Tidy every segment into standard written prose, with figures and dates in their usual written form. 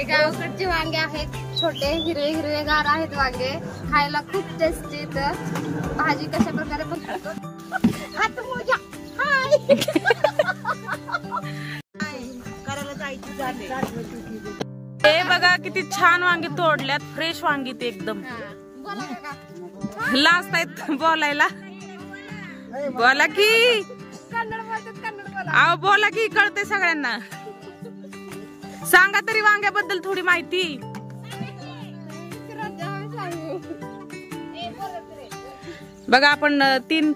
गावाकडचे वांगे आहेत, छोटे हिरवे हिरवे गार आहेत वांगे, खायला खूप टेस्टी येतं. भाजी कशा प्रकारे पण हात मोजा. हाय करायला जायची. हे बघा किती छान वांगे तोडल्यात, फ्रेश वांगी ते एकदम. लास्ट आहेत बोलायला. बोला की अहो बोला की, कळते सगळ्यांना. सांगा तरी वांग्याबद्दल थोडी माहिती. बघा आपण 3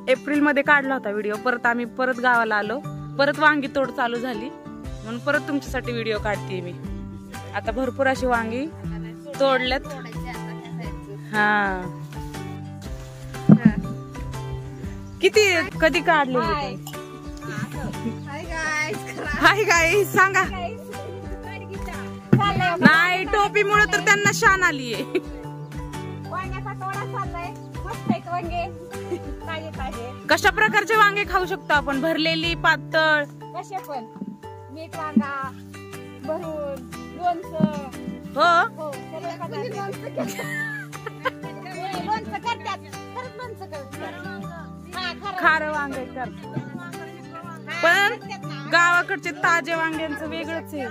एप्रिल मध्ये काढला होता व्हिडिओ. परत आम्ही गावाला आलो, परत वांगी तोड चालू झाली, म्हणून परत तुमच्यासाठी व्हिडिओ काढते मी. आता भरपूर अशी वांगी तोडल्यात. हा किती कधी काढले? हाय गाईस सांगा. नाही टोपीमुळे तर त्यांना शान आलीये. कशा प्रकारचे वांगे खाऊ शकतो आपण? भरलेली, पातळ, कशा पण? मीठ वांगा, भरून, लोणचं. हो खारं वांगे करतात, पण गावाकडचे ताजे वांग्यांचं वेगळंच आहे.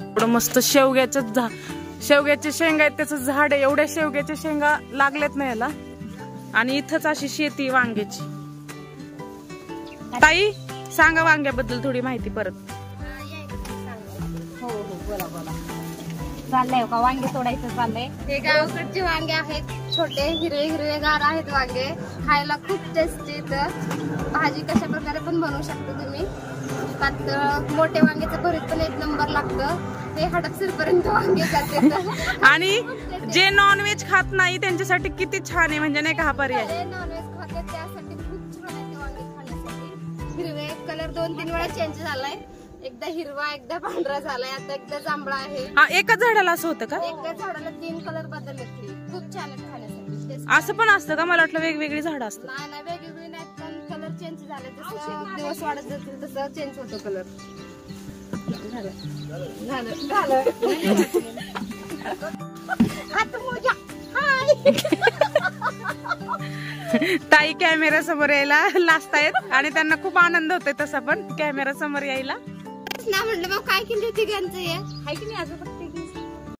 एवढं मस्त शेवग्याचे शेंगा आहेत, त्याचं झाड आहे. एवढ्या शेवग्याच्या शेंगा लागल्यात ना याला. आणि इथंच अशी शेती वांग्याची. ताई सांगा वांग्याबद्दल थोडी माहिती परत. हो बोला बोला. चाललंय का वांगे तोडायचं चाललंय. हे गावाकडचे वांगे आहेत, छोटे हिरवे हिरवे गार आहेत वांगे, खायला खूप टेस्टी येतं. भाजी कशा प्रकारे पण बनवू शकता तुम्ही. पातळ मोठे वांग्याचं भरीत पण एक नंबर लागतं. ते हडपसरपर्यंत वांगे जातात. आणि जे नॉनव्हेज खात नाही त्यांच्यासाठी किती छान आहे, म्हणजे नाही का हा पर्याय. नॉनव्हेज खाते त्यासाठी खूप छान आहे वांगे खाण्यासाठी. हिरवे कलर 2-3 वेळा चेंज झालाय. एकदा हिरवा, एकदा पांढरा झालाय, आता एकदा जांभळा आहे. हा एकाच झाडाला असं होतं का? एकाच झाडाला 3 कलर बदलले. खूप छान आहे खाण्यासाठी. असं पण असतं का? मला वाटलं वेगवेगळी झाडं असतात. नाही वेगवेगळी नाही, पण कलर चेंज झाले. जसं दिवस वाढत जातील तसं चेंज होतो कलर. ताई कॅमेरा समोर यायला लाजतायत आणि त्यांना खूप आनंद होतोय तसा पण कॅमेरा समोर यायला. म्हटलं मग काय केली होती गांचं हाय की नाही अजून